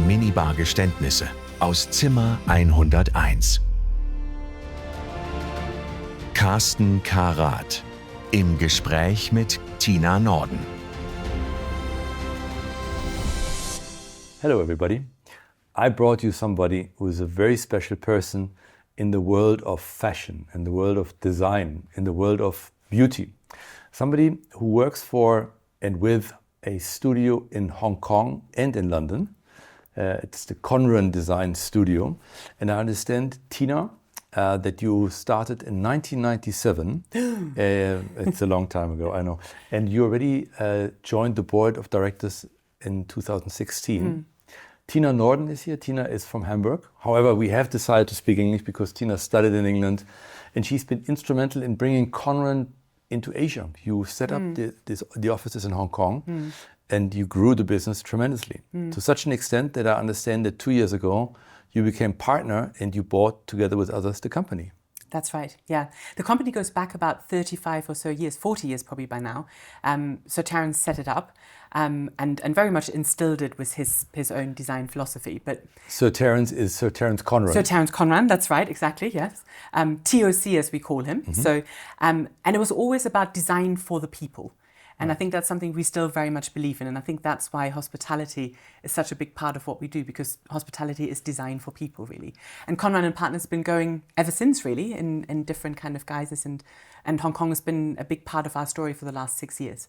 Minibar-Geständnisse aus Zimmer 101. Carsten K. Rath im Gespräch mit Norden. Hello everybody. I brought you somebody who is a very special person in the world of fashion, in the world of design, in the world of beauty. Somebody who works for and with a studio in Hong Kong and in London. It's the Conran design studio. And I understand, Tina, that you started in 1997. It's a long time ago, I know. And you already joined the board of directors in 2016. Tina Norden is here. Tina is from Hamburg. However, we have decided to speak English because Tina studied in England and she's been instrumental in bringing Conran into Asia. You set up the offices in Hong Kong and you grew the business tremendously to such an extent that I understand that 2 years ago you became partner and you bought together with others the company. That's right, yeah. The company goes back about 35 or so years, 40 years probably by now. So Terence set it up and very much instilled it with his own design philosophy. But Sir Terence is Sir Terence Conran. Sir Terence Conran, that's right, exactly, yes. TOC as we call him. So, and it was always about design for the people. And I think that's something we still very much believe in. And I think that's why hospitality is such a big part of what we do, because hospitality is designed for people, really. And Conran and Partners have been going ever since, really, in different kind of guises. And Hong Kong has been a big part of our story for the last 6 years.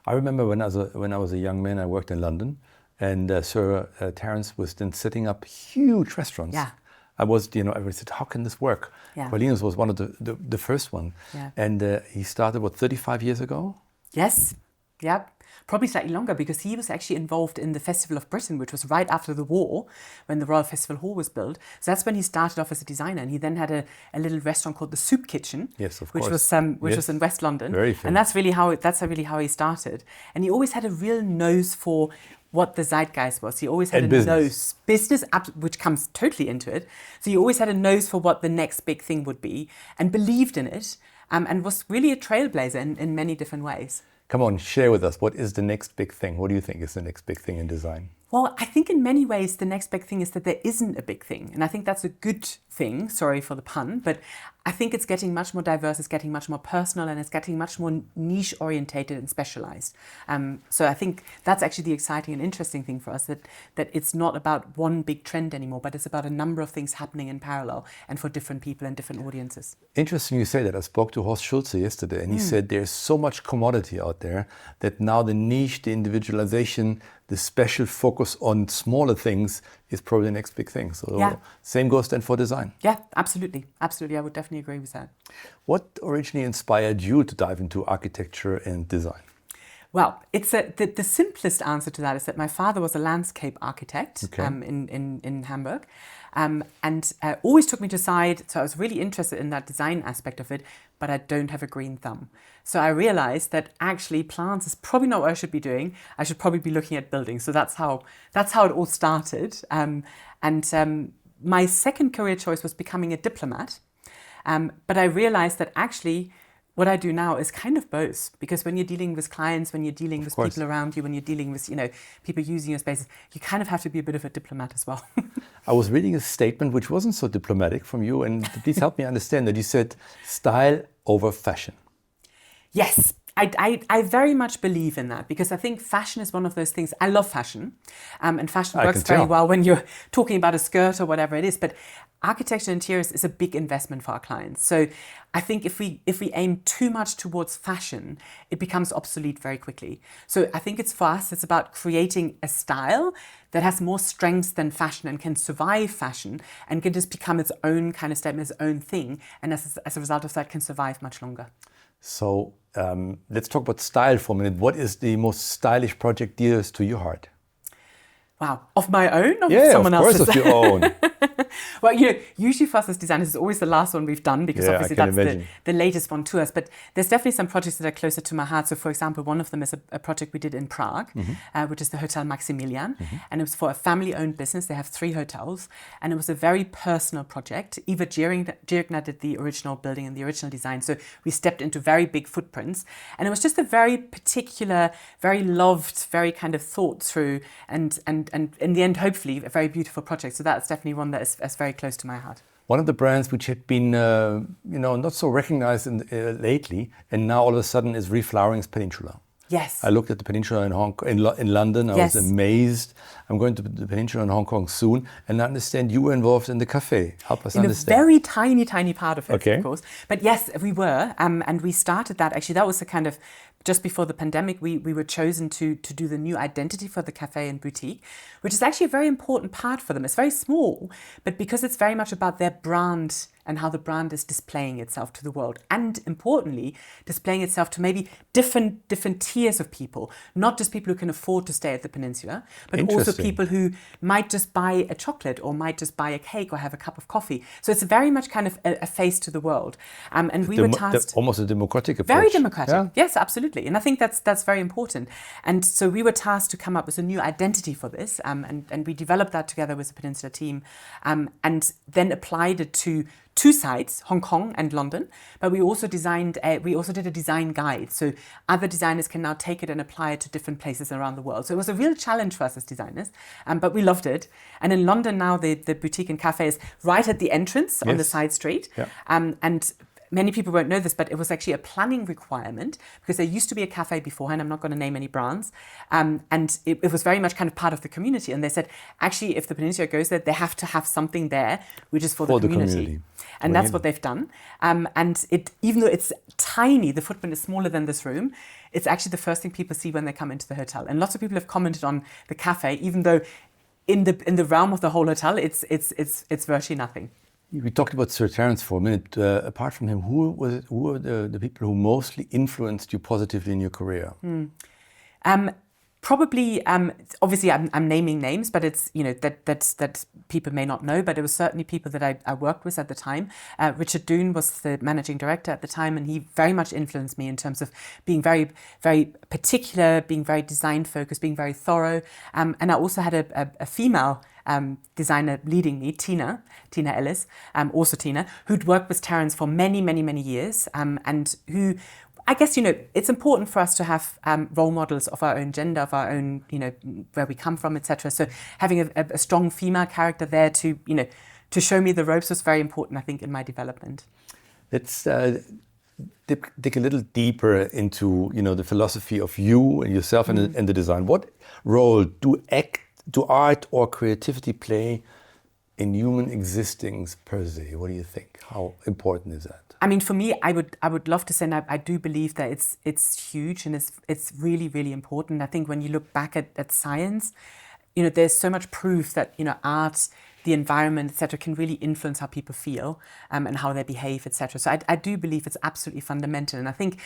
I remember when I was a young man, I worked in London. And Sir Terence was then setting up huge restaurants. Yeah. Everybody said, how can this work? Yeah. Paulinus was one of the first one. Yeah. And he started, 35 years ago? Yes, yeah, probably slightly longer, because he was actually involved in the Festival of Britain, which was right after the war, when the Royal Festival Hall was built. So that's when he started off as a designer, and he then had a little restaurant called the Soup Kitchen, yes, of which course. was in West London. Very famous. And that's really how he started. And he always had a real nose for what the zeitgeist was. He always had nose, business, which comes totally into it. So he always had a nose for what the next big thing would be, and believed in it. And was really a trailblazer in many different ways. Come on, share with us. What is the next big thing? What do you think is the next big thing in design? Well, I think in many ways the next big thing is that there isn't a big thing. And I think that's a good thing, sorry for the pun, but I think it's getting much more diverse, it's getting much more personal, and it's getting much more niche orientated and specialized. So I think that's actually the exciting and interesting thing for us, that it's not about one big trend anymore, but it's about a number of things happening in parallel and for different people and different audiences. Interesting you say that. I spoke to Horst Schulze yesterday and he said there's so much commodity out there that now the niche, the individualization, the special focus on smaller things is probably the next big thing. So Same goes then for design. Yeah, absolutely. Absolutely. I would definitely agree with that. What originally inspired you to dive into architecture and design? Well, it's the simplest answer to that is that my father was a landscape architect in Hamburg, and always took me to side. So I was really interested in that design aspect of it, but I don't have a green thumb. So I realized that actually plants is probably not what I should be doing. I should probably be looking at buildings. So that's how it all started. My second career choice was becoming a diplomat. But I realized that actually what I do now is kind of both, because when you're dealing with clients, when you're dealing with people around you, when you're dealing with people using your spaces, you kind of have to be a bit of a diplomat as well. I was reading a statement which wasn't so diplomatic from you, and please help me understand that you said style over fashion. Yes. I very much believe in that, because I think fashion is one of those things. I love fashion, and fashion works very well when you're talking about a skirt or whatever it is. But architecture and interiors is a big investment for our clients. So I think if we aim too much towards fashion, it becomes obsolete very quickly. So I think it's for us, it's about creating a style that has more strengths than fashion and can survive fashion and can just become its own kind of statement, its own thing. And as a result of that, can survive much longer. So let's talk about style for a minute. What is the most stylish project dearest to your heart? Wow, of my own or yeah, someone else's? Yeah, of course of your own. Well, usually for us as designers, it's always the last one we've done because obviously that's the latest one to us. But there's definitely some projects that are closer to my heart. So, for example, one of them is a project we did in Prague, which is the Hotel Maximilian. And it was for a family-owned business. They have 3 hotels. And it was a very personal project. Eva Jirgna did the original building and the original design. So we stepped into very big footprints. And it was just a very particular, very loved, very kind of thought through and in the end, hopefully, a very beautiful project. So that's definitely one that is very close to my heart. One of the brands which had been, not so recognized lately, and now all of a sudden is reflowering is Peninsula. Yes. I looked at the Peninsula in London. I was amazed. I'm going to the Peninsula in Hong Kong soon, and I understand you were involved in the cafe. Help us understand. In a very tiny part of it, okay. Of course. But yes, we were, and we started that. Actually, that was the kind of just before the pandemic. We were chosen to do the new identity for the cafe and boutique, which is actually a very important part for them. It's very small, but because it's very much about their brand and how the brand is displaying itself to the world, and importantly, displaying itself to maybe different tiers of people, not just people who can afford to stay at the Peninsula, but also people who might just buy a chocolate or might just buy a cake or have a cup of coffee. So it's very much kind of a face to the world. And we were tasked... Almost a democratic approach. Very democratic, yeah. Yes, absolutely. And I think that's very important. And so we were tasked to come up with a new identity for this, and we developed that together with the Peninsula team, and then applied it to 2 sites, Hong Kong and London, but we also did a design guide. So other designers can now take it and apply it to different places around the world. So it was a real challenge for us as designers, but we loved it. And in London now, the boutique and cafe is right at the entrance on the side street. Yeah. And many people won't know this, but it was actually a planning requirement because there used to be a cafe beforehand. I'm not going to name any brands. And it was very much kind of part of the community. And they said, actually, if the Peninsula goes there, they have to have something there, which is for the community. And that's what they've done. And even though it's tiny, the footprint is smaller than this room, it's actually the first thing people see when they come into the hotel. And lots of people have commented on the cafe, even though in the realm of the whole hotel, it's virtually nothing. We talked about Sir Terence for a minute. Apart from him, who were the people who mostly influenced you positively in your career? Probably, obviously, I'm naming names, but it's that people may not know. But it was certainly people that I worked with at the time. Richard Doon was the managing director at the time, and he very much influenced me in terms of being very, very particular, being very design focused, being very thorough. And I also had a female designer leading me, Tina Ellis, also Tina, who'd worked with Terence for many, many, many years, and who, I guess, it's important for us to have role models of our own gender, of our own, where we come from, etc. So having a strong female character there to show me the ropes was very important, I think, in my development. Let's dig a little deeper into, the philosophy of you and yourself and the design. What role do art or creativity play in human existence per se? What do you think? How important is that? I mean, for me, I would love to say, and I do believe that it's huge and it's really, really important. I think when you look back at science, there's so much proof that, art, the environment, etc., can really influence how people feel and how they behave, etc. So I do believe it's absolutely fundamental. And I think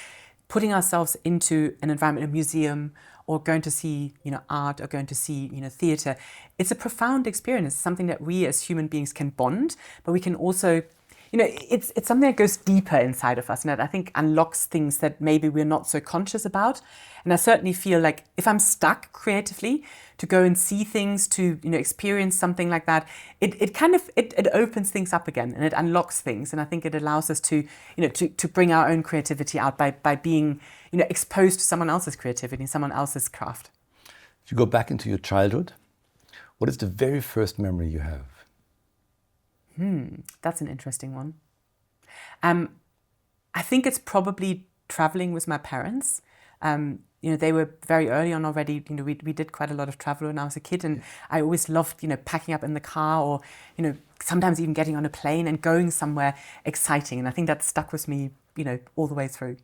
putting ourselves into an environment, a museum, or going to see, art, or going to see, theatre, it's a profound experience. It's something that we as human beings can bond, but we can also, it's something that goes deeper inside of us, and that I think unlocks things that maybe we're not so conscious about. And I certainly feel like if I'm stuck creatively, to go and see things, to experience something like that, it opens things up again and it unlocks things. And I think it allows us to bring our own creativity out by being exposed to someone else's creativity, someone else's craft. If you go back into your childhood, what is the very first memory you have? That's an interesting one. I think it's probably traveling with my parents. They were very early on already. We did quite a lot of travel when I was a kid, and I always loved, packing up in the car, or, sometimes even getting on a plane and going somewhere exciting. And I think that stuck with me, all the way through.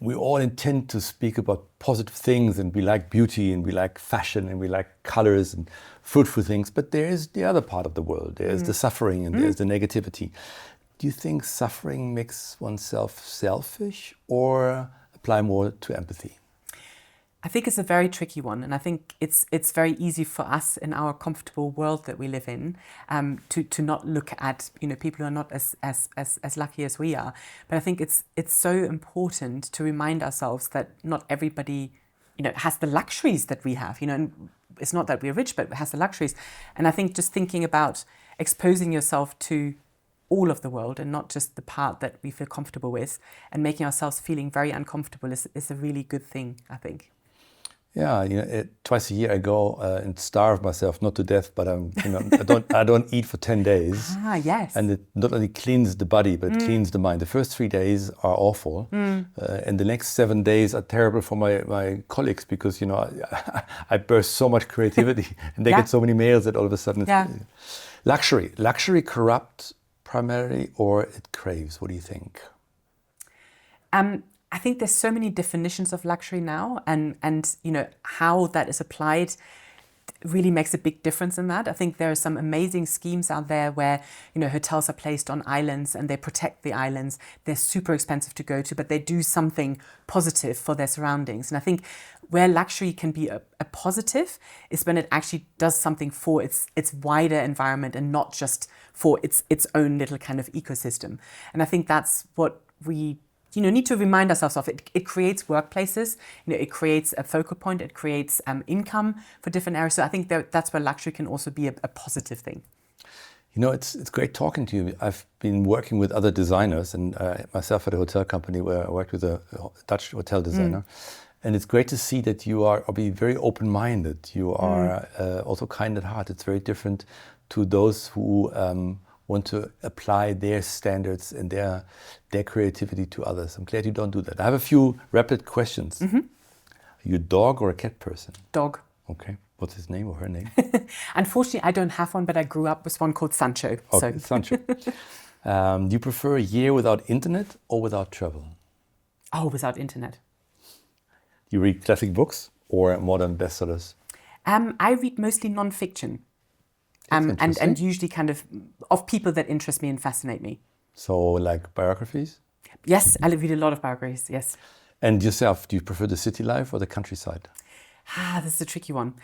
We all intend to speak about positive things, and we like beauty, and we like fashion, and we like colors and fruitful things. But there is the other part of the world. There's the suffering, and there's the negativity. Do you think suffering makes oneself selfish, or apply more to empathy? I think it's a very tricky one, and I think it's very easy for us in our comfortable world that we live in to not look at people who are not as lucky as we are. But I think it's so important to remind ourselves that not everybody has the luxuries that we have. And it's not that we're rich, but has the luxuries. And I think just thinking about exposing yourself to all of the world and not just the part that we feel comfortable with, and making ourselves feeling very uncomfortable is a really good thing, I think. Yeah, twice a year I go and starve myself, not to death, but I don't eat for 10 days. Ah, yes. And it not only cleans the body, but it cleans the mind. The first 3 days are awful, and the next 7 days are terrible for my colleagues because I burst so much creativity, and they get so many mails that all of a sudden it's luxury corrupt primarily, or it craves. What do you think? I think there's so many definitions of luxury now, and how that is applied really makes a big difference in that. I think there are some amazing schemes out there where hotels are placed on islands and they protect the islands. They're super expensive to go to, but they do something positive for their surroundings. And I think where luxury can be a positive is when it actually does something for its wider environment and not just for its own little kind of ecosystem. And I think that's what we need to remind ourselves of. It creates workplaces, it creates a focal point, it creates income for different areas. So I think that's where luxury can also be a positive thing. It's great talking to you. I've been working with other designers, and myself at a hotel company where I worked with a Dutch hotel designer. And it's great to see that you are very open-minded. You are also kind at heart. It's very different to those who want to apply their standards and their creativity to others. I'm glad you don't do that. I have a few rapid questions. Are you a dog or a cat person? Dog. Okay. What's his name or her name? Unfortunately, I don't have one, but I grew up with one called Sancho. Okay, Sancho. Do you prefer a year without internet or without travel? Oh, without internet. You read classic books or modern bestsellers? I read mostly non-fiction. And usually kind of people that interest me and fascinate me. So like biographies? Yes, I read a lot of biographies, yes. And yourself, do you prefer the city life or the countryside? This is a tricky one.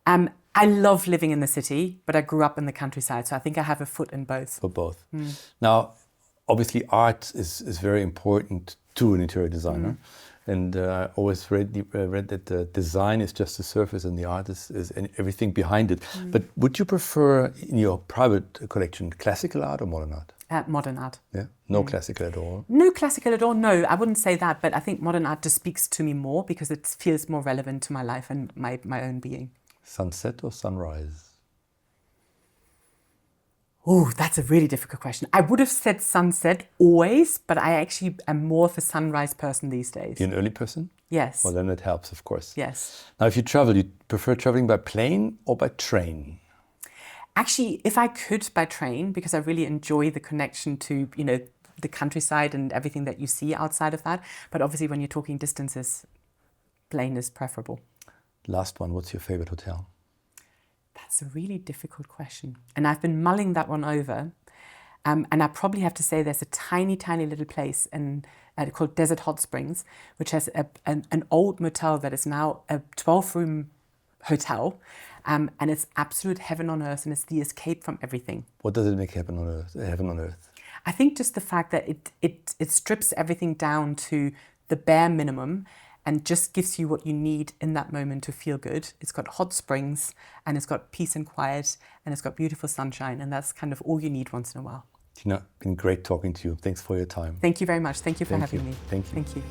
I love living in the city, but I grew up in the countryside, so I think I have a foot in both. For both. Now, obviously art is very important to an interior designer. And I always read that the design is just the surface and the art is everything behind it. But would you prefer in your private collection classical art or modern art? Modern art. Yeah, no classical at all? No classical at all, no. I wouldn't say that, but I think modern art just speaks to me more because it feels more relevant to my life and my own being. Sunset or sunrise? Oh, that's a really difficult question. I would have said sunset always, but I actually am more of a sunrise person these days. You're an early person? Yes. Well, then it helps, of course. Yes. Now, if you travel, you prefer traveling by plane or by train? Actually, if I could, by train, because I really enjoy the connection to, the countryside and everything that you see outside of that. But obviously, when you're talking distances, plane is preferable. Last one, what's your favorite hotel? That's a really difficult question. And I've been mulling that one over. And I probably have to say there's a tiny, tiny little place called Desert Hot Springs, which has an old motel that is now a 12-room hotel. And it's absolute heaven on earth, and it's the escape from everything. What does it make heaven on earth? I think just the fact that it strips everything down to the bare minimum and just gives you what you need in that moment to feel good. It's got hot springs, and it's got peace and quiet, and it's got beautiful sunshine, and that's kind of all you need once in a while. Tina, been great talking to you. Thanks for your time. Thank you very much. Thank you for having me. Thank you. Thank you.